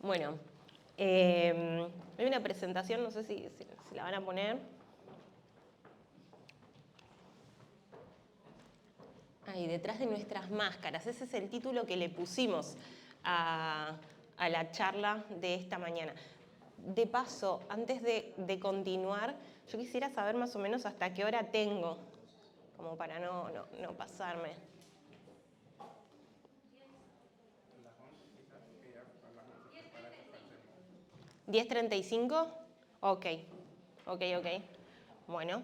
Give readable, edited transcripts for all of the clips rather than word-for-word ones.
Bueno, hay una presentación, no sé si la van a poner. Ahí, detrás de nuestras máscaras. Ese es el título que le pusimos a la charla de esta mañana. De paso, antes de continuar, yo quisiera saber más o menos hasta qué hora tengo, como para no pasarme. 10:35. Ok. Bueno,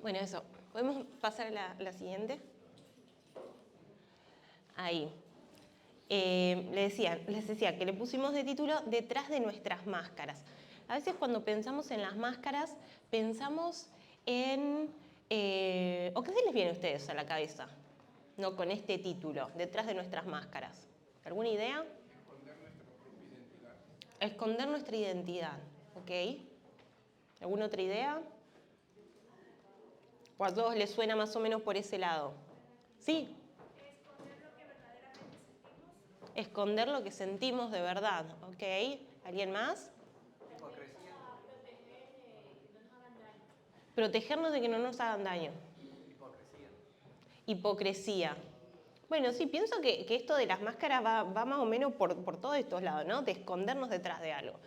bueno, eso. ¿Podemos pasar a la siguiente? Ahí. Les decía que le pusimos de título Detrás de nuestras máscaras. A veces cuando pensamos en las máscaras, pensamos en... ¿O qué se les viene a ustedes a la cabeza? No, con este título, Detrás de nuestras máscaras. ¿Alguna idea? Esconder nuestra propia identidad. Esconder nuestra identidad, ¿ok? ¿Alguna otra idea? ¿O a todos les suena más o menos por ese lado? ¿Sí? Esconder lo que sentimos de verdad, ¿ok? ¿Alguien más? Hipocresía. Protegernos de que no nos hagan daño. Hipocresía. Hipocresía. Bueno, sí, pienso que esto de las máscaras va más o menos por todos estos lados, ¿no? De escondernos detrás de algo.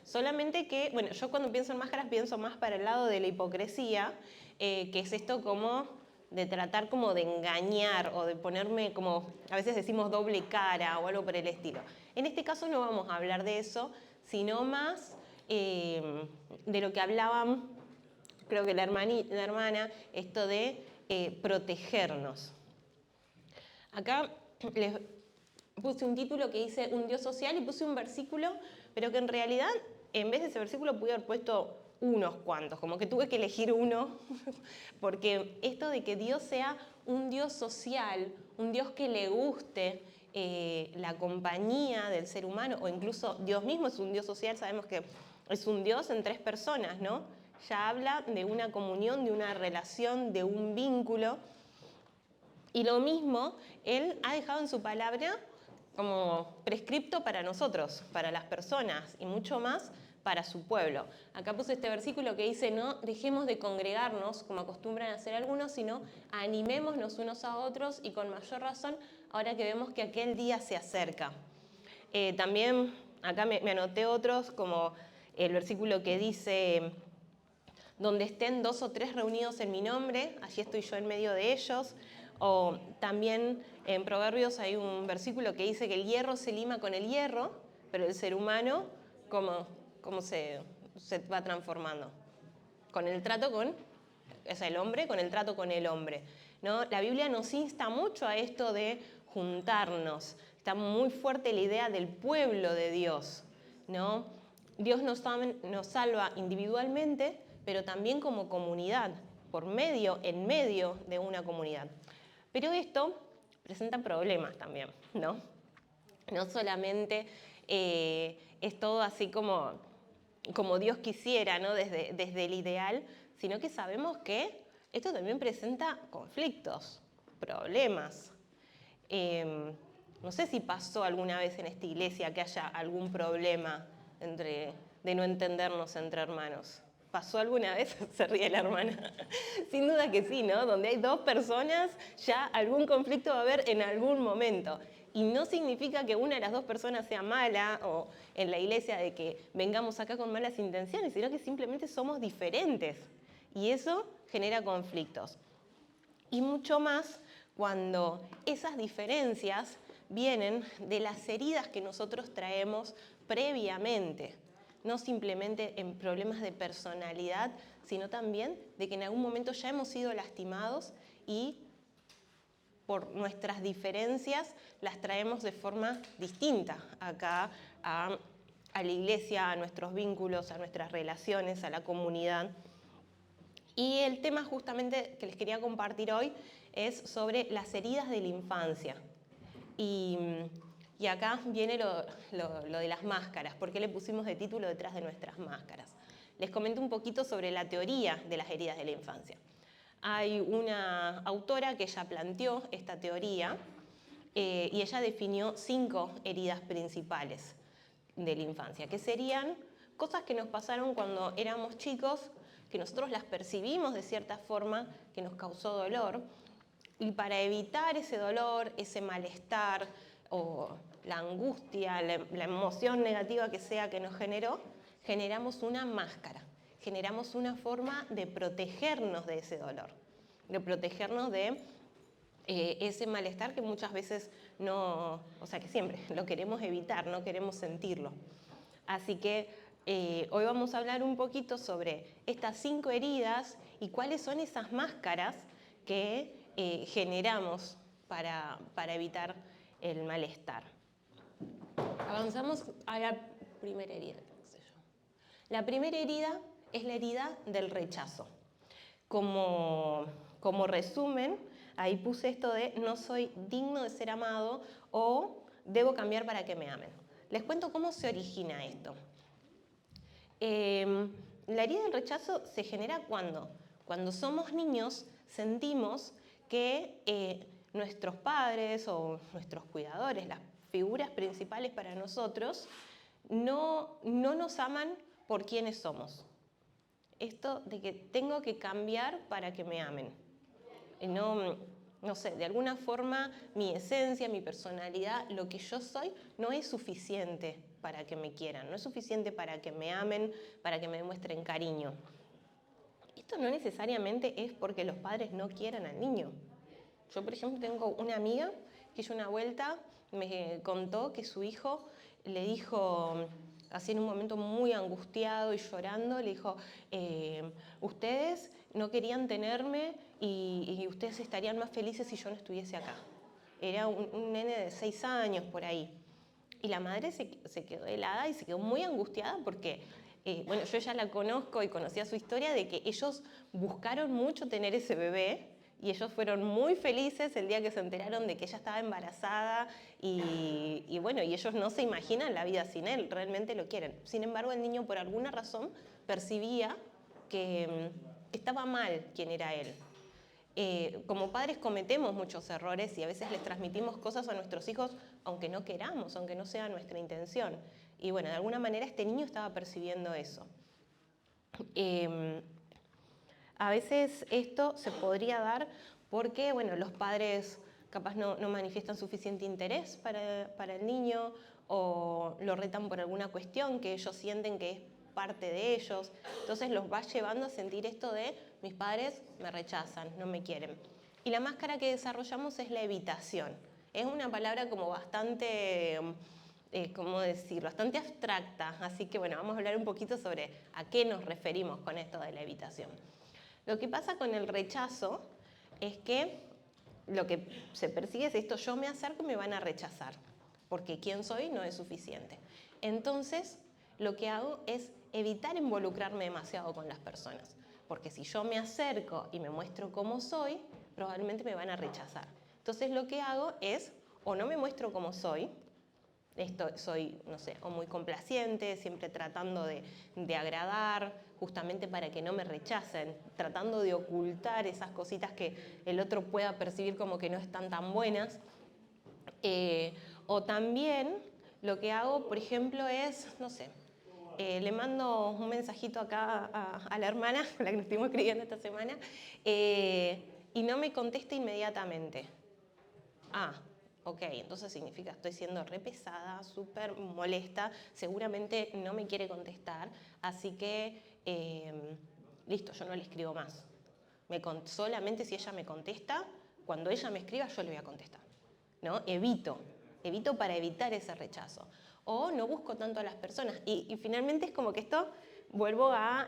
Solamente que, bueno, yo cuando pienso en máscaras pienso más para el lado de la hipocresía, que es esto como de tratar como de engañar o de ponerme como, a veces decimos doble cara o algo por el estilo. En este caso no vamos a hablar de eso, sino más de lo que hablaban, creo que la hermana, esto de protegernos. Acá les puse un título que dice un Dios social y puse un versículo, pero que en realidad en vez de ese versículo pude haber puesto unos cuantos, como que tuve que elegir uno, porque esto de que Dios sea un Dios social, un Dios que le guste la compañía del ser humano, o incluso Dios mismo es un Dios social, sabemos que es un Dios en tres personas, ¿no? Ya habla de una comunión, de una relación, de un vínculo. Y lo mismo, Él ha dejado en su palabra como prescripto para nosotros, para las personas y mucho más para su pueblo. Acá puse este versículo que dice, no dejemos de congregarnos como acostumbran a hacer algunos, sino animémonos unos a otros y con mayor razón ahora que vemos que aquel día se acerca. También acá me anoté otros como el versículo que dice, donde estén 2 o 3 reunidos en mi nombre, allí estoy yo en medio de ellos. O también en Proverbios hay un versículo que dice que el hierro se lima con el hierro, pero el ser humano, ¿cómo se va transformando? Con el trato con, o sea, el hombre con el trato con el hombre, ¿no? La Biblia nos insta mucho a esto de juntarnos. Está muy fuerte la idea del pueblo de Dios, ¿no? Dios nos salva individualmente, pero también como comunidad, en medio de una comunidad. Pero esto presenta problemas también, ¿no? No solamente es todo así como Dios quisiera, ¿no? Desde el ideal, sino que sabemos que esto también presenta conflictos, problemas. No sé si pasó alguna vez en esta iglesia que haya algún problema de no entendernos entre hermanos. ¿Pasó alguna vez? Se ríe la hermana. Sin duda que sí, ¿no? Donde hay dos personas, ya algún conflicto va a haber en algún momento. Y no significa que una de las dos personas sea mala o en la iglesia de que vengamos acá con malas intenciones, sino que simplemente somos diferentes. Y eso genera conflictos. Y mucho más cuando esas diferencias vienen de las heridas que nosotros traemos previamente, no simplemente en problemas de personalidad, sino también de que en algún momento ya hemos sido lastimados y por nuestras diferencias las traemos de forma distinta acá a la iglesia, a nuestros vínculos, a nuestras relaciones, a la comunidad. Y el tema justamente que les quería compartir hoy es sobre las heridas de la infancia. Y acá viene lo de las máscaras. ¿Por qué le pusimos de título Detrás de nuestras máscaras? Les comento un poquito sobre la teoría de las heridas de la infancia. Hay una autora que ya planteó esta teoría y ella definió 5 heridas principales de la infancia, que serían cosas que nos pasaron cuando éramos chicos, que nosotros las percibimos de cierta forma, que nos causó dolor, y para evitar ese dolor, ese malestar o la angustia, la emoción negativa que sea que nos generó, generamos una máscara, generamos una forma de protegernos de ese dolor, de protegernos de ese malestar que muchas veces no, o sea que siempre lo queremos evitar, no queremos sentirlo. Así que hoy vamos a hablar un poquito sobre estas 5 heridas y cuáles son esas máscaras que generamos para evitar el malestar. Avanzamos a la primera herida. La primera herida es la herida del rechazo. Como resumen, ahí puse esto de no soy digno de ser amado o debo cambiar para que me amen. Les cuento cómo se origina esto. La herida del rechazo se genera cuando somos niños sentimos que nuestros padres o nuestros cuidadores, las figuras principales para nosotros, no nos aman por quienes somos. Esto de que tengo que cambiar para que me amen. No sé, de alguna forma mi esencia, mi personalidad, lo que yo soy, no es suficiente para que me quieran, no es suficiente para que me amen, para que me demuestren cariño. Esto no necesariamente es porque los padres no quieran al niño. Yo, por ejemplo, tengo una amiga que hizo una vuelta, me contó que su hijo le dijo, así en un momento muy angustiado y llorando, le dijo, ustedes no querían tenerme y ustedes estarían más felices si yo no estuviese acá. Era un nene de 6 años por ahí. Y la madre se quedó helada y se quedó muy angustiada porque, bueno, yo ya la conozco y conocía su historia de que ellos buscaron mucho tener ese bebé y ellos fueron muy felices el día que se enteraron de que ella estaba embarazada y bueno, y ellos no se imaginan la vida sin él, realmente lo quieren. Sin embargo, el niño por alguna razón percibía que estaba mal quien era él. Como padres cometemos muchos errores y a veces les transmitimos cosas a nuestros hijos aunque no queramos, aunque no sea nuestra intención. Y bueno, de alguna manera este niño estaba percibiendo eso. A veces esto se podría dar porque bueno, los padres capaz no manifiestan suficiente interés para el niño o lo retan por alguna cuestión que ellos sienten que es parte de ellos. Entonces los va llevando a sentir esto de mis padres me rechazan, no me quieren. Y la máscara que desarrollamos es la evitación. Es una palabra como bastante, ¿cómo decir? Bastante abstracta. Así que bueno, vamos a hablar un poquito sobre a qué nos referimos con esto de la evitación. Lo que pasa con el rechazo es que lo que se persigue es esto, yo me acerco y me van a rechazar, porque quien soy no es suficiente. Entonces, lo que hago es evitar involucrarme demasiado con las personas, porque si yo me acerco y me muestro cómo soy, probablemente me van a rechazar. Entonces, lo que hago es, o no me muestro como soy, soy, no sé, o muy complaciente, siempre tratando de agradar, justamente para que no me rechacen, tratando de ocultar esas cositas que el otro pueda percibir como que no están tan buenas. O también lo que hago, por ejemplo, es, no sé, le mando un mensajito acá a la hermana con la que nos estuvimos escribiendo esta semana y no me contesta inmediatamente. Ok, entonces significa estoy siendo re pesada, súper molesta, seguramente no me quiere contestar, así que listo, yo no le escribo más. Solamente si ella me contesta, cuando ella me escriba yo le voy a contestar, ¿no? Evito para evitar ese rechazo. O no busco tanto a las personas. Y finalmente es como que esto,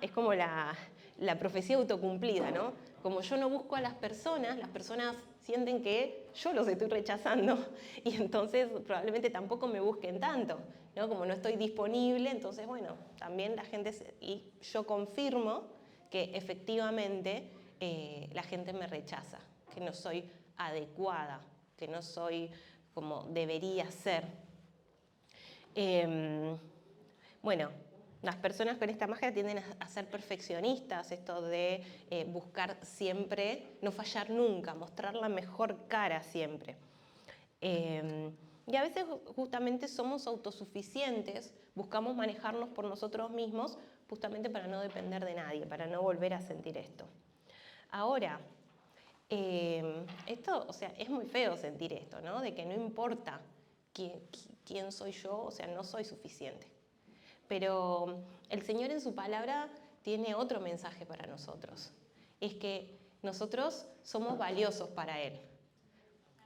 es como la profecía autocumplida, ¿no? Como yo no busco a las personas sienten que yo los estoy rechazando y entonces probablemente tampoco me busquen tanto, ¿no? Como no estoy disponible, entonces bueno, también la gente, y yo confirmo que efectivamente la gente me rechaza, que no soy adecuada, que no soy como debería ser. Bueno, las personas con esta máscara tienden a ser perfeccionistas, esto de buscar siempre, no fallar nunca, mostrar la mejor cara siempre. Y a veces justamente somos autosuficientes, buscamos manejarnos por nosotros mismos justamente para no depender de nadie, para no volver a sentir esto. Ahora, esto, o sea, es muy feo sentir esto, ¿no? De que no importa quién soy yo, o sea, no soy suficiente. Pero el Señor en su palabra tiene otro mensaje para nosotros. Es que nosotros somos valiosos para Él.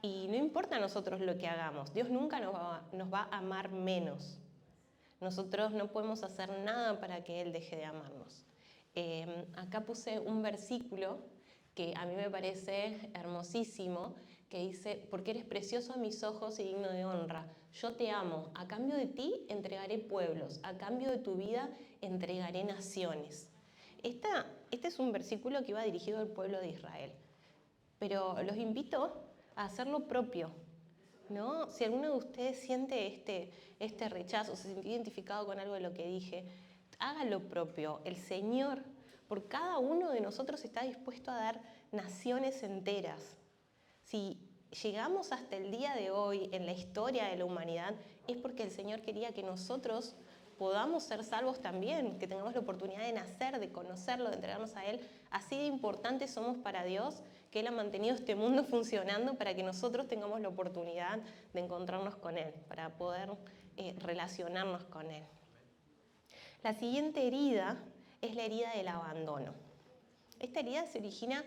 Y no importa a nosotros lo que hagamos, Dios nunca nos va a amar menos. Nosotros no podemos hacer nada para que Él deje de amarnos. Acá puse un versículo que a mí me parece hermosísimo, que dice, porque eres precioso a mis ojos y digno de honra. Yo te amo, a cambio de ti entregaré pueblos, a cambio de tu vida entregaré naciones. Este es un versículo que iba dirigido al pueblo de Israel, pero los invito a hacer lo propio, ¿no? Si alguno de ustedes siente este rechazo, se siente identificado con algo de lo que dije, haga lo propio. El Señor, por cada uno de nosotros, está dispuesto a dar naciones enteras. Si llegamos hasta el día de hoy en la historia de la humanidad, es porque el Señor quería que nosotros podamos ser salvos también, que tengamos la oportunidad de nacer, de conocerlo, de entregarnos a Él. Así de importantes somos para Dios, que Él ha mantenido este mundo funcionando para que nosotros tengamos la oportunidad de encontrarnos con Él, para poder relacionarnos con Él. La siguiente herida es la herida del abandono. Esta herida se origina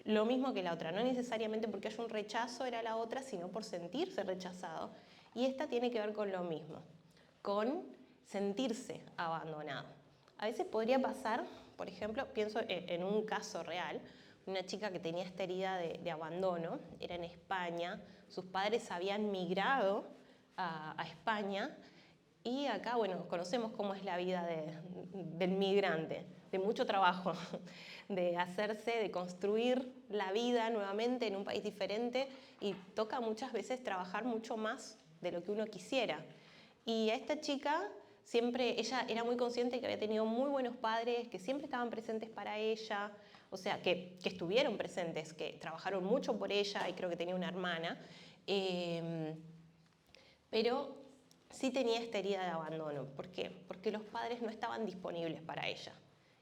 lo mismo que la otra, no necesariamente porque haya un rechazo era la otra, sino por sentirse rechazado. Y esta tiene que ver con lo mismo, con sentirse abandonado. A veces podría pasar, por ejemplo, pienso en un caso real, una chica que tenía esta herida de abandono, era en España, sus padres habían migrado a España y acá, bueno, conocemos cómo es la vida del migrante, de mucho trabajo, de hacerse, de construir la vida nuevamente en un país diferente y toca muchas veces trabajar mucho más de lo que uno quisiera. Y a esta chica siempre, ella era muy consciente que había tenido muy buenos padres, que siempre estaban presentes para ella, o sea, que estuvieron presentes, que trabajaron mucho por ella y creo que tenía una hermana, pero sí tenía esta herida de abandono. ¿Por qué? Porque los padres no estaban disponibles para ella.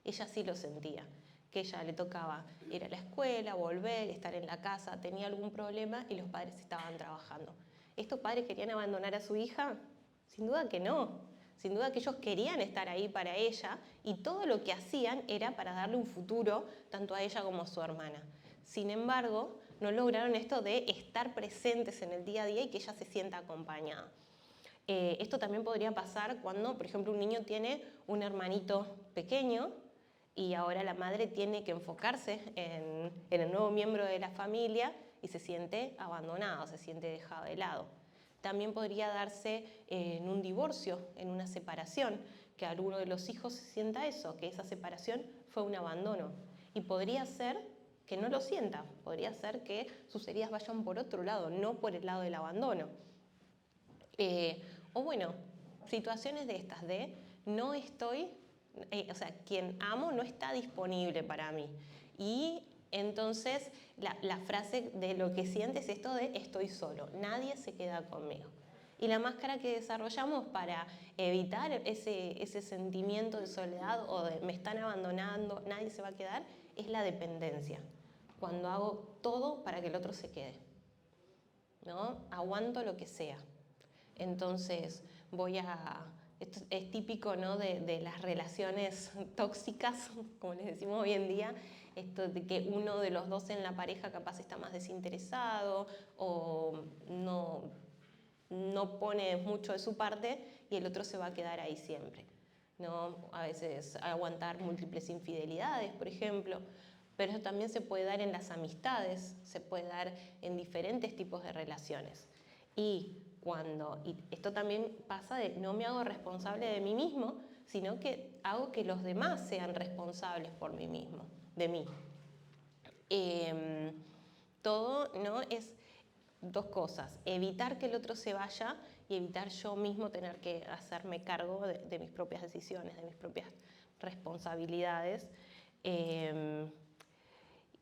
Ella sí lo sentía, que ella le tocaba ir a la escuela, volver, estar en la casa, tenía algún problema y los padres estaban trabajando. ¿Estos padres querían abandonar a su hija? Sin duda que no. Sin duda que ellos querían estar ahí para ella y todo lo que hacían era para darle un futuro tanto a ella como a su hermana. Sin embargo, no lograron esto de estar presentes en el día a día y que ella se sienta acompañada. Esto también podría pasar cuando, por ejemplo, un niño tiene un hermanito pequeño y ahora la madre tiene que enfocarse en el nuevo miembro de la familia y se siente abandonado, se siente dejado de lado. También podría darse en un divorcio, en una separación, que alguno de los hijos sienta eso, que esa separación fue un abandono. Y podría ser que no lo sienta, podría ser que sus heridas vayan por otro lado, no por el lado del abandono. O bueno, situaciones de estas, de no estoy, o sea, quien amo no está disponible para mí. Y entonces la frase de lo que sientes es esto de estoy solo, nadie se queda conmigo. Y la máscara que desarrollamos para evitar ese sentimiento de soledad o de me están abandonando, nadie se va a quedar, es la dependencia. Cuando hago todo para que el otro se quede, ¿no? Aguanto lo que sea. Entonces esto es típico, ¿no? de las relaciones tóxicas, como les decimos hoy en día, esto de que uno de los dos en la pareja capaz está más desinteresado o no pone mucho de su parte y el otro se va a quedar ahí siempre, ¿no? A veces aguantar múltiples infidelidades, por ejemplo, pero eso también se puede dar en las amistades, se puede dar en diferentes tipos de relaciones. Y esto también pasa de no me hago responsable de mí mismo, sino que hago que los demás sean responsables por mí mismo, de mí. Todo, ¿no? Es dos cosas, evitar que el otro se vaya y evitar yo mismo tener que hacerme cargo de mis propias decisiones, de mis propias responsabilidades.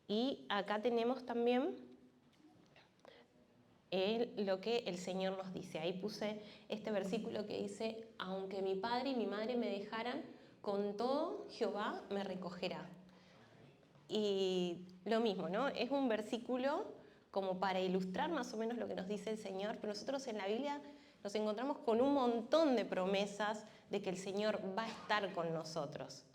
Y acá tenemos también lo que el Señor nos dice. Ahí puse este versículo que dice, aunque mi padre y mi madre me dejaran, con todo Jehová me recogerá. Y lo mismo, ¿no? Es un versículo como para ilustrar más o menos lo que nos dice el Señor, pero nosotros en la Biblia nos encontramos con un montón de promesas de que el Señor va a estar con nosotros.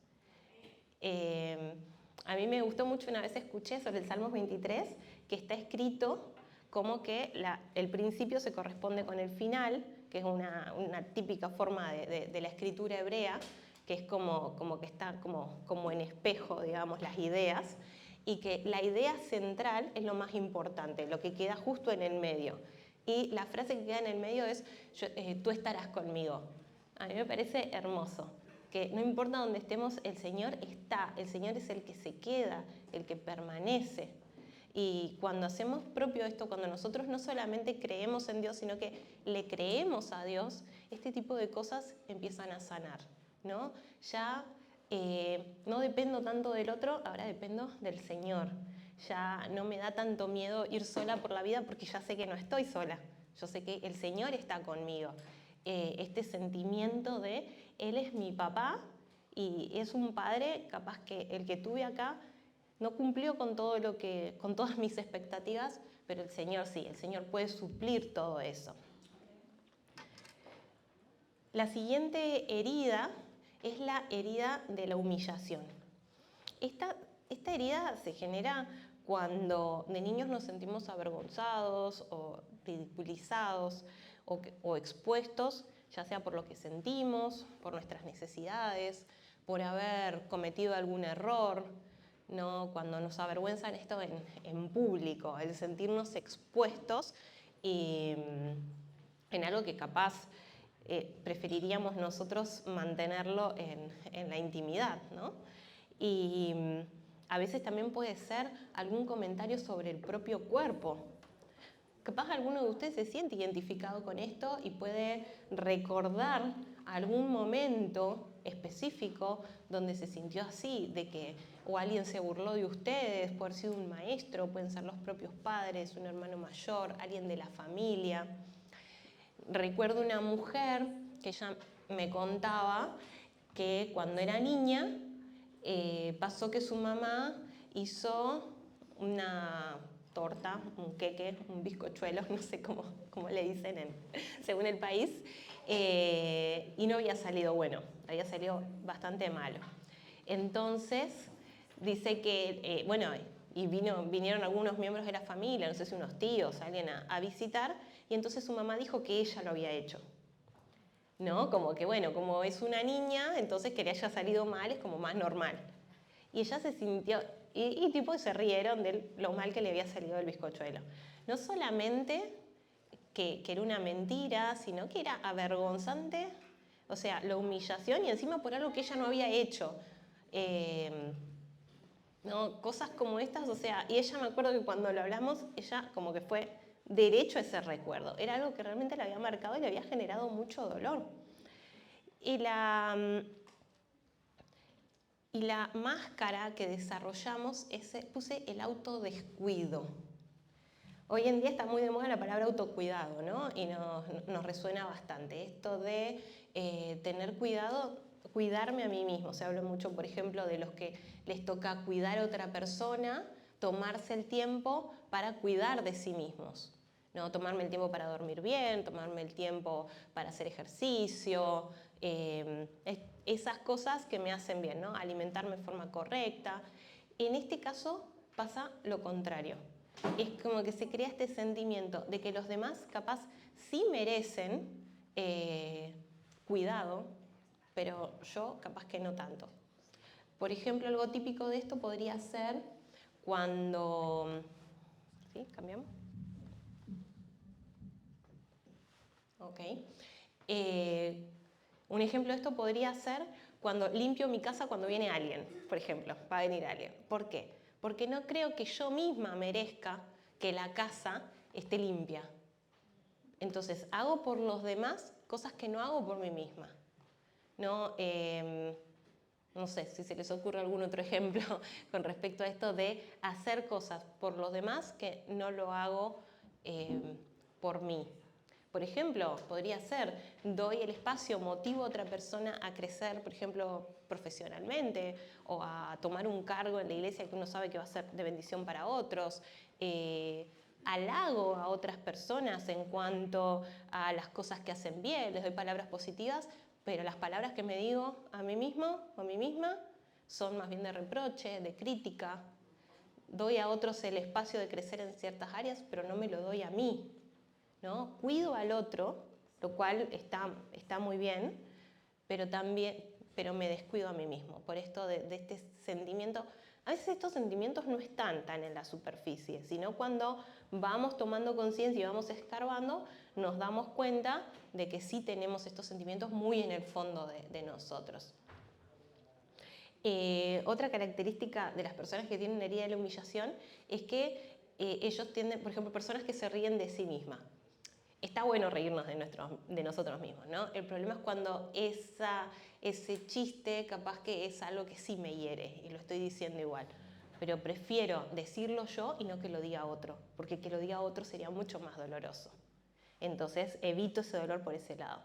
A mí me gustó mucho, una vez escuché sobre el Salmos 23, que está escrito como que el principio se corresponde con el final, que es una típica forma de la escritura hebrea, que es como que está como en espejo, digamos, las ideas, y que la idea central es lo más importante, lo que queda justo en el medio. Y la frase que queda en el medio es, tú estarás conmigo. A mí me parece hermoso, que no importa dónde estemos, el Señor está, el Señor es el que se queda, el que permanece. Y cuando hacemos propio esto, cuando nosotros no solamente creemos en Dios, sino que le creemos a Dios, este tipo de cosas empiezan a sanar, ¿no? Ya no dependo tanto del otro, ahora dependo del Señor. Ya no me da tanto miedo ir sola por la vida porque ya sé que no estoy sola. Yo sé que el Señor está conmigo. Este sentimiento de Él es mi papá y es un padre capaz que el que tuve acá no cumplió con con todas mis expectativas, pero el Señor sí, el Señor puede suplir todo eso. La siguiente herida es la herida de la humillación. Esta herida se genera cuando de niños nos sentimos avergonzados o ridiculizados o expuestos, ya sea por lo que sentimos, por nuestras necesidades, por haber cometido algún error, ¿no? Cuando nos avergüenzan esto en público, el sentirnos expuestos en algo que capaz preferiríamos nosotros mantenerlo en la intimidad, ¿no? Y a veces también puede ser algún comentario sobre el propio cuerpo. Capaz alguno de ustedes se siente identificado con esto y puede recordar algún momento específico donde se sintió así, de que o alguien se burló de ustedes, puede haber sido un maestro, pueden ser los propios padres, un hermano mayor, alguien de la familia. Recuerdo una mujer que ella me contaba que cuando era niña pasó que su mamá hizo una torta, un queque, un bizcochuelo, no sé cómo le dicen según el país, y no había salido bueno, había salido bastante malo. Entonces, dice que, y vinieron algunos miembros de la familia, no sé si unos tíos, alguien a visitar, y entonces su mamá dijo que ella lo había hecho. ¿No? Como que, bueno, como es una niña, entonces que le haya salido mal es como más normal. Y ella se sintió, y tipo se rieron de lo mal que le había salido el bizcochuelo. No solamente que era una mentira, sino que era avergonzante, o sea, la humillación y encima por algo que ella no había hecho. ¿No? Cosas como estas, o sea, y ella me acuerdo que cuando lo hablamos, ella como que fue derecho a ese recuerdo. Era algo que realmente le había marcado y le había generado mucho dolor. Y la máscara que desarrollamos, puse el autodescuido. Hoy en día está muy de moda la palabra autocuidado, ¿no? Y nos resuena bastante. Esto de tener cuidado, cuidarme a mí mismo. Se habla mucho, por ejemplo, de los que les toca cuidar a otra persona, tomarse el tiempo para cuidar de sí mismos. ¿No? Tomarme el tiempo para dormir bien, tomarme el tiempo para hacer ejercicio, esas cosas que me hacen bien, ¿no? Alimentarme de forma correcta. En este caso pasa lo contrario. Es como que se crea este sentimiento de que los demás capaz sí merecen cuidado, pero yo capaz que no tanto. Por ejemplo, algo típico de esto podría ser cuando... ¿Sí? ¿Cambiamos? Ok. Un ejemplo de esto podría ser cuando limpio mi casa cuando viene alguien, por ejemplo, va a venir alguien. ¿Por qué? Porque no creo que yo misma merezca que la casa esté limpia. Entonces, hago por los demás cosas que no hago por mí misma. No sé si se les ocurre algún otro ejemplo con respecto a esto de hacer cosas por los demás que no lo hago por mí. Por ejemplo, podría ser, doy el espacio, motivo a otra persona a crecer, por ejemplo, profesionalmente, o a tomar un cargo en la iglesia que uno sabe que va a ser de bendición para otros. Halago a otras personas en cuanto a las cosas que hacen bien, les doy palabras positivas, pero las palabras que me digo a mí mismo o a mí misma son más bien de reproche, de crítica. Doy a otros el espacio de crecer en ciertas áreas, pero no me lo doy a mí, ¿no? Cuido al otro, lo cual está muy bien, pero me descuido a mí mismo, por esto de este sentimiento. A veces estos sentimientos no están tan en la superficie, sino cuando vamos tomando conciencia y vamos escarbando, nos damos cuenta de que sí tenemos estos sentimientos muy en el fondo de nosotros. Otra característica de las personas que tienen herida de la humillación es que ellos tienden, por ejemplo, personas que se ríen de sí mismas. Está bueno reírnos de nosotros mismos, ¿no? El problema es cuando ese chiste capaz que es algo que sí me hiere y lo estoy diciendo igual. Pero prefiero decirlo yo y no que lo diga otro, porque que lo diga otro sería mucho más doloroso. Entonces evito ese dolor por ese lado.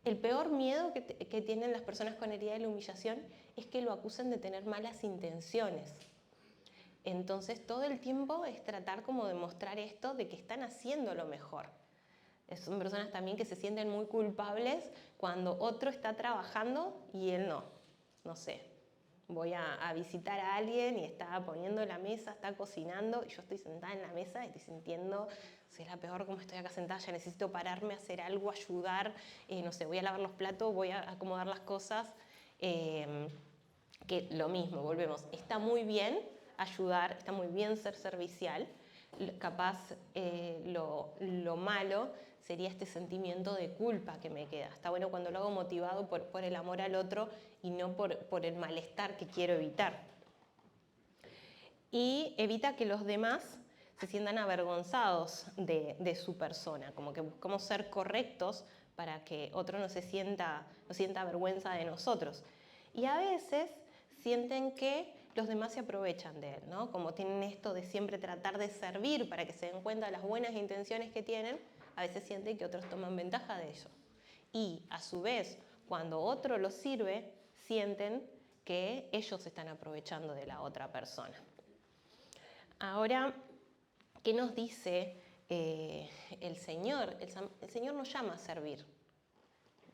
El peor miedo que tienen las personas con herida de la humillación es que lo acusen de tener malas intenciones. Entonces todo el tiempo es tratar como de mostrar esto de que están haciendo lo mejor. Son personas también que se sienten muy culpables cuando otro está trabajando y él no. No sé, voy a visitar a alguien y está poniendo la mesa, está cocinando y yo estoy sentada en la mesa y estoy sintiendo, soy la peor como estoy acá sentada, ya necesito pararme, hacer algo, ayudar, no sé, voy a lavar los platos, voy a acomodar las cosas. Que lo mismo, volvemos, está muy bien ayudar, está muy bien ser servicial, capaz lo malo sería este sentimiento de culpa que me queda. Está bueno cuando lo hago motivado por el amor al otro y no por el malestar que quiero evitar. Y evita que los demás se sientan avergonzados de su persona, como que buscamos ser correctos para que otro no sienta vergüenza de nosotros. Y a veces sienten que los demás se aprovechan de él, ¿no? Como tienen esto de siempre tratar de servir para que se den cuenta de las buenas intenciones que tienen, a veces sienten que otros toman ventaja de eso. Y a su vez, cuando otro los sirve, sienten que ellos se están aprovechando de la otra persona. Ahora, ¿qué nos dice el Señor? El Señor nos llama a servir.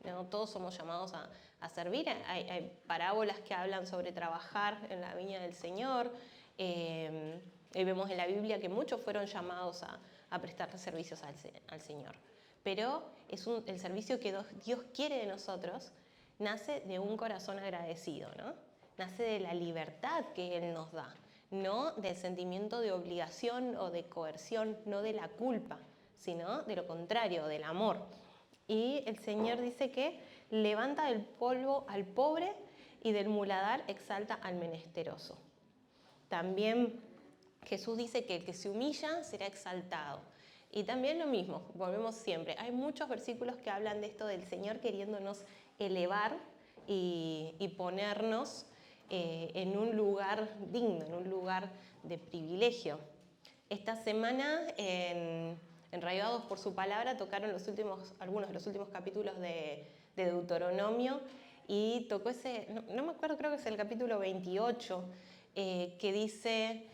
¿No? Todos somos llamados a servir. Hay parábolas que hablan sobre trabajar en la viña del Señor. Hoy vemos en la Biblia que muchos fueron llamados a prestarle servicios al Señor. Pero el servicio que Dios quiere de nosotros nace de un corazón agradecido, ¿no? Nace de la libertad que Él nos da, no del sentimiento de obligación o de coerción, no de la culpa, sino de lo contrario, del amor. Y el Señor dice que levanta del polvo al pobre y del muladar exalta al menesteroso. También Jesús dice que el que se humilla será exaltado. Y también lo mismo, volvemos siempre. Hay muchos versículos que hablan de esto del Señor queriéndonos elevar y ponernos en un lugar digno, en un lugar de privilegio. Esta semana en Enraivados por su palabra tocaron algunos de los últimos capítulos de Deuteronomio y tocó no me acuerdo, creo que es el capítulo 28, que dice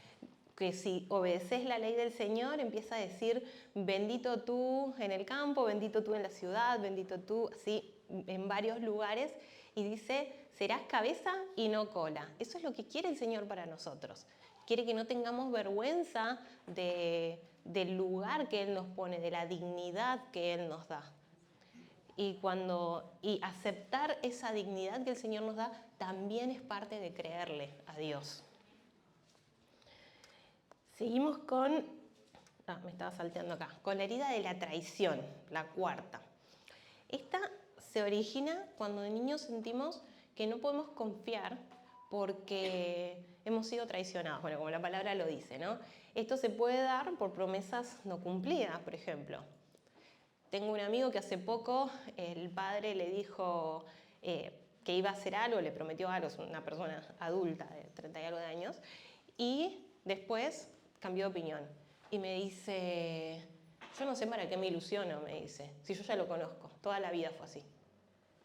que si obedeces la ley del Señor, empieza a decir, bendito tú en el campo, bendito tú en la ciudad, bendito tú, así, en varios lugares, y dice, serás cabeza y no cola. Eso es lo que quiere el Señor para nosotros. Quiere que no tengamos vergüenza del lugar que Él nos pone, de la dignidad que Él nos da. Y aceptar esa dignidad que el Señor nos da también es parte de creerle a Dios. Seguimos me estaba salteando acá, con la herida de la traición, la cuarta. Esta se origina cuando de niños sentimos que no podemos confiar porque hemos sido traicionados, bueno, como la palabra lo dice, ¿no? Esto se puede dar por promesas no cumplidas, por ejemplo. Tengo un amigo que hace poco el padre le dijo que iba a hacer algo, le prometió algo, es una persona adulta de 30 y algo de años, y después cambió de opinión y me dice, yo no sé para qué me ilusiono, me dice, si yo ya lo conozco, toda la vida fue así,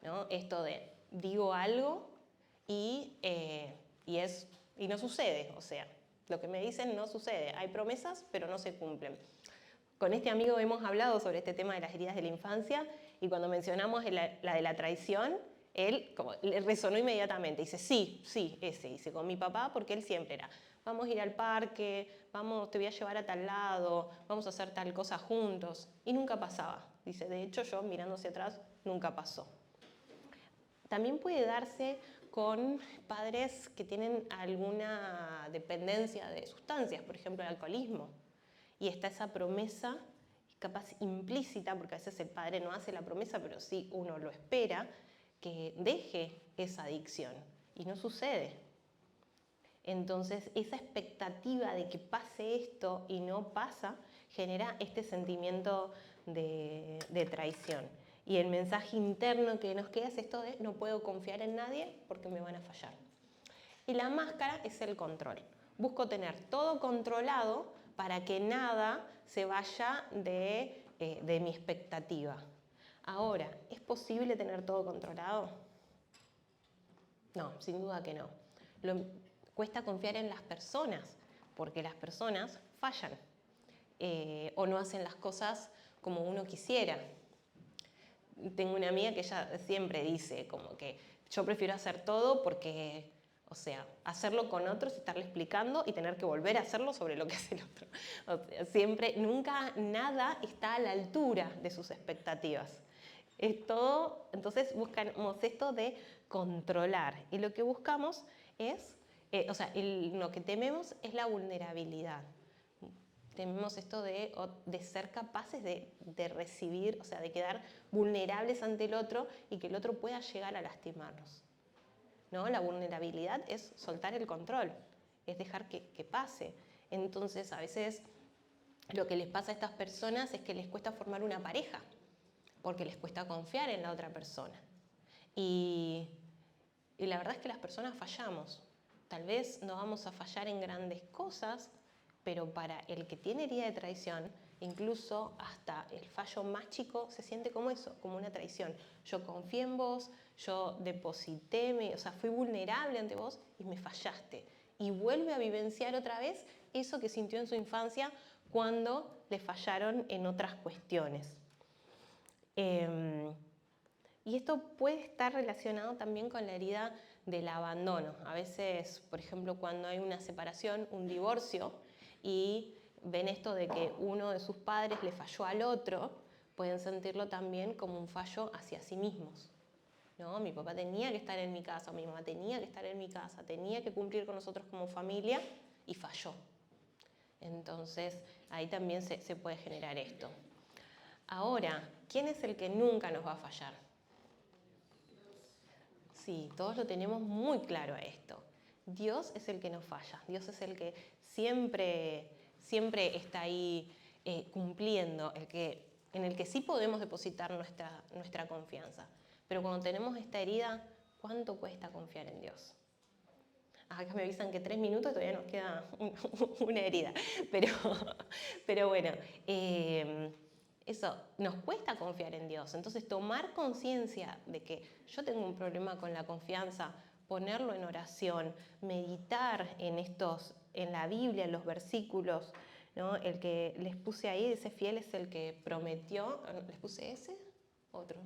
¿no? Esto de digo algo y, y no sucede, o sea, lo que me dicen no sucede, hay promesas pero no se cumplen. Con este amigo hemos hablado sobre este tema de las heridas de la infancia y cuando mencionamos la de la traición, él como, le resonó inmediatamente. Dice, sí, sí, ese. Dice, con mi papá, porque él siempre era, vamos a ir al parque, vamos, te voy a llevar a tal lado, vamos a hacer tal cosa juntos. Y nunca pasaba. Dice, de hecho, yo mirando hacia atrás, nunca pasó. También puede darse con padres que tienen alguna dependencia de sustancias, por ejemplo, el alcoholismo. Y está esa promesa, capaz implícita, porque a veces el padre no hace la promesa, pero sí uno lo espera, que deje esa adicción. Y no sucede. Entonces, esa expectativa de que pase esto y no pasa, genera este sentimiento de traición. Y el mensaje interno que nos queda es esto de no puedo confiar en nadie porque me van a fallar. Y la máscara es el control. Busco tener todo controlado para que nada se vaya de mi expectativa. Ahora, ¿es posible tener todo controlado? No, sin duda que no. Cuesta confiar en las personas, porque las personas fallan o no hacen las cosas como uno quisiera. Tengo una amiga que ella siempre dice como que yo prefiero hacer todo porque, o sea, hacerlo con otros, estarle explicando y tener que volver a hacerlo sobre lo que hace el otro. O sea, siempre, nunca nada está a la altura de sus expectativas. Es todo, entonces buscamos esto de controlar y lo que buscamos es, lo que tememos es la vulnerabilidad. Tememos esto de ser capaces de recibir, o sea, de quedar vulnerables ante el otro y que el otro pueda llegar a lastimarnos, ¿no? La vulnerabilidad es soltar el control, es dejar que pase. Entonces, a veces lo que les pasa a estas personas es que les cuesta formar una pareja, porque les cuesta confiar en la otra persona. Y la verdad es que las personas fallamos. Tal vez no vamos a fallar en grandes cosas, pero para el que tiene herida de traición, incluso hasta el fallo más chico se siente como eso, como una traición. Yo confié en vos, yo deposité, fui vulnerable ante vos y me fallaste. Y vuelve a vivenciar otra vez eso que sintió en su infancia cuando le fallaron en otras cuestiones. Y esto puede estar relacionado también con la herida del abandono. A veces, por ejemplo, cuando hay una separación, un divorcio, y ven esto de que uno de sus padres le falló al otro, pueden sentirlo también como un fallo hacia sí mismos. ¿No? Mi papá tenía que estar en mi casa, mi mamá tenía que estar en mi casa, tenía que cumplir con nosotros como familia y falló. Entonces, ahí también se puede generar esto. Ahora, ¿quién es el que nunca nos va a fallar? Sí, todos lo tenemos muy claro a esto. Dios es el que nos falla, Dios es el que siempre está ahí cumpliendo, en el que sí podemos depositar nuestra confianza. Pero cuando tenemos esta herida, ¿cuánto cuesta confiar en Dios? Acá me avisan que 3 minutos todavía nos queda una herida, pero bueno, eso, nos cuesta confiar en Dios. Entonces, tomar conciencia de que yo tengo un problema con la confianza, ponerlo en oración, meditar en la Biblia, en los versículos, ¿no? El que les puse ahí, ese fiel es el que prometió. ¿Les puse ese? ¿Otro?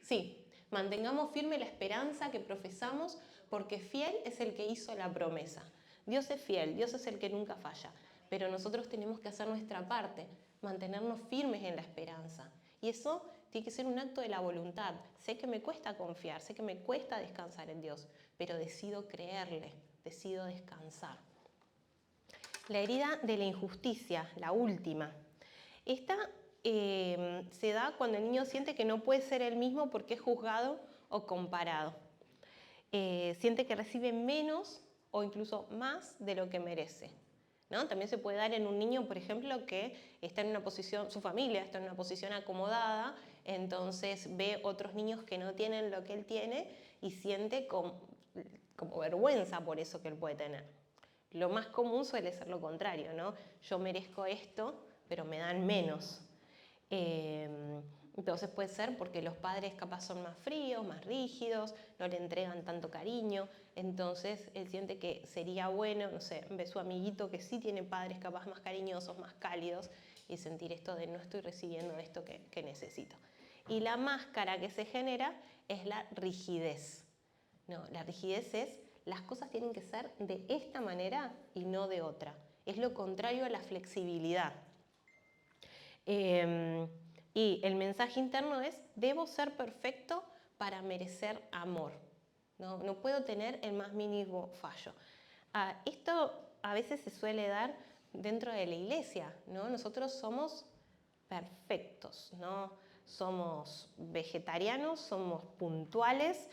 Sí, mantengamos firme la esperanza que profesamos, porque fiel es el que hizo la promesa. Dios es fiel, Dios es el que nunca falla, pero nosotros tenemos que hacer nuestra parte, mantenernos firmes en la esperanza. Y eso tiene que ser un acto de la voluntad. Sé que me cuesta confiar, sé que me cuesta descansar en Dios, pero decido creerle, decido descansar. La herida de la injusticia, la última. Esta se da cuando el niño siente que no puede ser el mismo porque es juzgado o comparado. Siente que recibe menos o incluso más de lo que merece, ¿no? También se puede dar en un niño, por ejemplo, que está en una posición, su familia está en una posición acomodada, entonces ve otros niños que no tienen lo que él tiene y siente como vergüenza por eso que él puede tener. Lo más común suele ser lo contrario, ¿no? Yo merezco esto, pero me dan menos. Entonces puede ser porque los padres capaz son más fríos, más rígidos, no le entregan tanto cariño, entonces él siente que sería bueno, no sé, ve su amiguito que sí tiene padres capaz más cariñosos, más cálidos, y sentir esto de no estoy recibiendo esto que necesito. Y la máscara que se genera es la rigidez. No, la rigidez es, las cosas tienen que ser de esta manera y no de otra. Es lo contrario a la flexibilidad. Y el mensaje interno es, debo ser perfecto para merecer amor. No puedo tener el más mínimo fallo. Esto a veces se suele dar dentro de la iglesia, ¿no? Nosotros somos perfectos, ¿no? Somos vegetarianos, somos puntuales,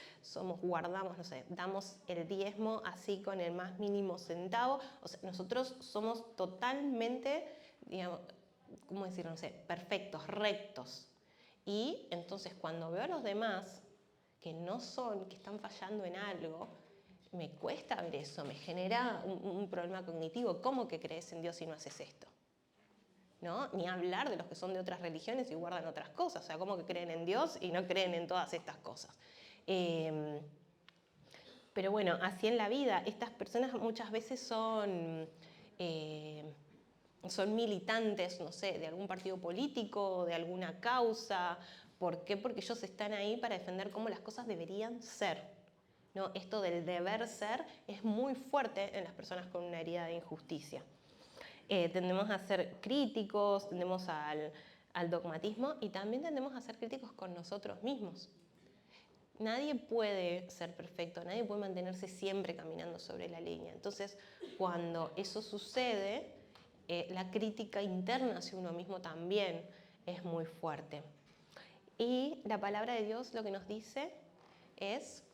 guardamos, no sé, damos el diezmo así con el más mínimo centavo. O sea, nosotros somos totalmente, digamos, ¿cómo decirlo? No sé, perfectos, rectos. Y entonces cuando veo a los demás que no son, que están fallando en algo, me cuesta ver eso, me genera un problema cognitivo. ¿Cómo que crees en Dios si no haces esto? ¿No? Ni hablar de los que son de otras religiones y guardan otras cosas. O sea, ¿cómo que creen en Dios y no creen en todas estas cosas? Pero bueno, así en la vida, estas personas muchas veces son militantes, no sé, de algún partido político, de alguna causa. ¿Por qué? Porque ellos están ahí para defender cómo las cosas deberían ser. ¿No? Esto del deber ser es muy fuerte en las personas con una herida de injusticia. Tendemos a ser críticos, tendemos al dogmatismo y también tendemos a ser críticos con nosotros mismos. Nadie puede ser perfecto, nadie puede mantenerse siempre caminando sobre la línea. Entonces, cuando eso sucede, la crítica interna hacia uno mismo también es muy fuerte. Y la palabra de Dios lo que nos dice es,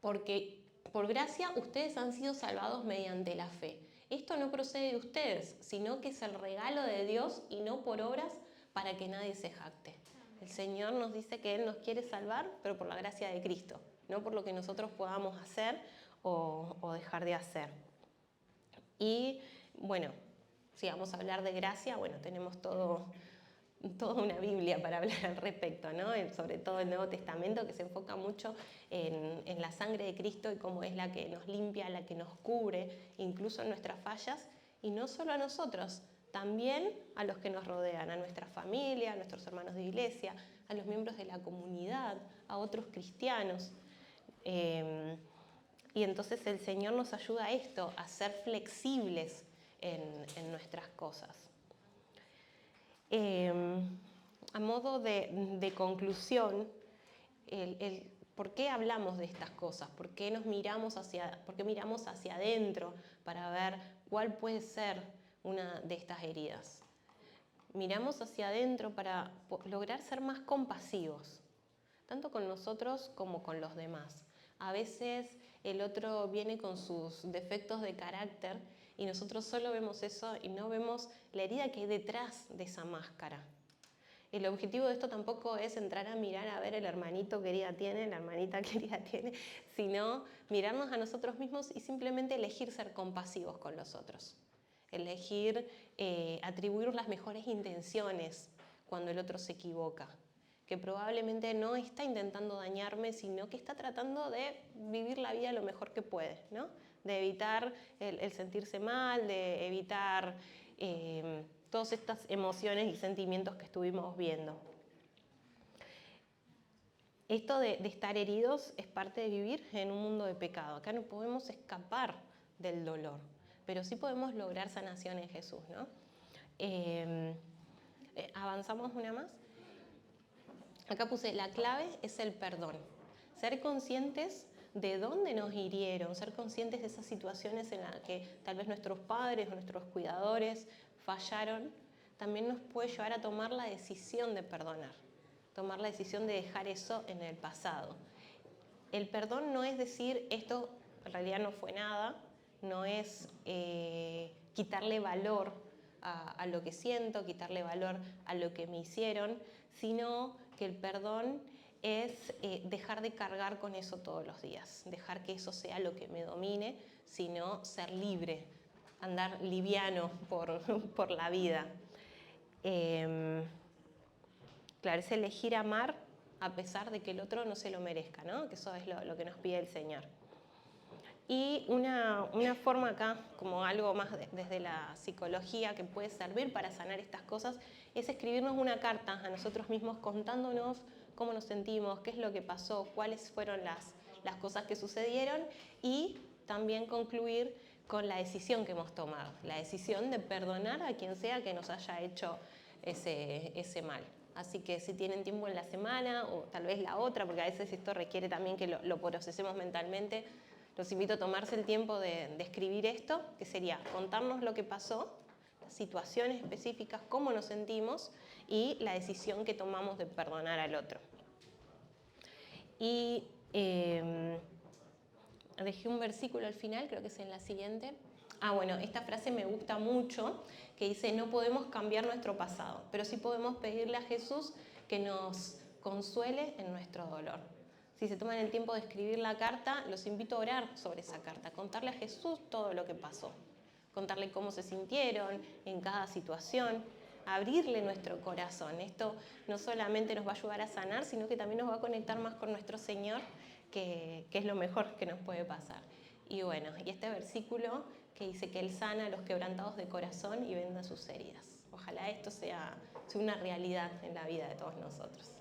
porque por gracia ustedes han sido salvados mediante la fe. Esto no procede de ustedes, sino que es el regalo de Dios y no por obras para que nadie se jacte. El Señor nos dice que Él nos quiere salvar, pero por la gracia de Cristo, no por lo que nosotros podamos hacer o dejar de hacer. Y bueno, si vamos a hablar de gracia, bueno, tenemos toda una Biblia para hablar al respecto, ¿no? Sobre todo el Nuevo Testamento, que se enfoca mucho en la sangre de Cristo y cómo es la que nos limpia, la que nos cubre, incluso en nuestras fallas, y no solo a nosotros, también a los que nos rodean, a nuestra familia, a nuestros hermanos de iglesia, a los miembros de la comunidad, a otros cristianos. Y entonces el Señor nos ayuda a esto, a ser flexibles en nuestras cosas. A modo de conclusión, ¿por qué hablamos de estas cosas? ¿Por qué miramos hacia adentro para ver cuál puede ser una de estas heridas? Miramos hacia adentro para lograr ser más compasivos, tanto con nosotros como con los demás. A veces el otro viene con sus defectos de carácter y nosotros solo vemos eso y no vemos la herida que hay detrás de esa máscara. El objetivo de esto tampoco es entrar a mirar a ver el hermanito que herida tiene, la hermanita que herida tiene, sino mirarnos a nosotros mismos y simplemente elegir ser compasivos con los otros. Elegir atribuir las mejores intenciones cuando el otro se equivoca, que probablemente no está intentando dañarme, sino que está tratando de vivir la vida lo mejor que puede, ¿no? De evitar el sentirse mal, de evitar todas estas emociones y sentimientos que estuvimos viendo. Esto de estar heridos es parte de vivir en un mundo de pecado. Acá no podemos escapar del dolor, pero sí podemos lograr sanación en Jesús, ¿no? Avanzamos una más. Acá puse, la clave es el perdón. Ser conscientes de dónde nos hirieron, ser conscientes de esas situaciones en las que tal vez nuestros padres o nuestros cuidadores fallaron, también nos puede llevar a tomar la decisión de perdonar, tomar la decisión de dejar eso en el pasado. El perdón no es decir, esto en realidad no fue nada, no es quitarle valor a lo que siento, quitarle valor a lo que me hicieron, sino que el perdón es dejar de cargar con eso todos los días, dejar que eso sea lo que me domine, sino ser libre, andar liviano por la vida. Claro, es elegir amar a pesar de que el otro no se lo merezca, ¿no? Que eso es lo que nos pide el Señor. Y una forma acá, como algo más desde la psicología que puede servir para sanar estas cosas, es escribirnos una carta a nosotros mismos contándonos cómo nos sentimos, qué es lo que pasó, cuáles fueron las cosas que sucedieron y también concluir con la decisión que hemos tomado, la decisión de perdonar a quien sea que nos haya hecho ese mal. Así que si tienen tiempo en la semana o tal vez la otra, porque a veces esto requiere también que lo procesemos mentalmente, los invito a tomarse el tiempo de escribir esto, que sería contarnos lo que pasó, las situaciones específicas, cómo nos sentimos y la decisión que tomamos de perdonar al otro. Y dejé un versículo al final, creo que es en la siguiente. Bueno, esta frase me gusta mucho, que dice, no podemos cambiar nuestro pasado, pero sí podemos pedirle a Jesús que nos consuele en nuestro dolor. Si se toman el tiempo de escribir la carta, los invito a orar sobre esa carta, contarle a Jesús todo lo que pasó, contarle cómo se sintieron en cada situación, abrirle nuestro corazón. Esto no solamente nos va a ayudar a sanar, sino que también nos va a conectar más con nuestro Señor, que es lo mejor que nos puede pasar. Y bueno, y este versículo que dice que Él sana a los quebrantados de corazón y venda sus heridas. Ojalá esto sea una realidad en la vida de todos nosotros.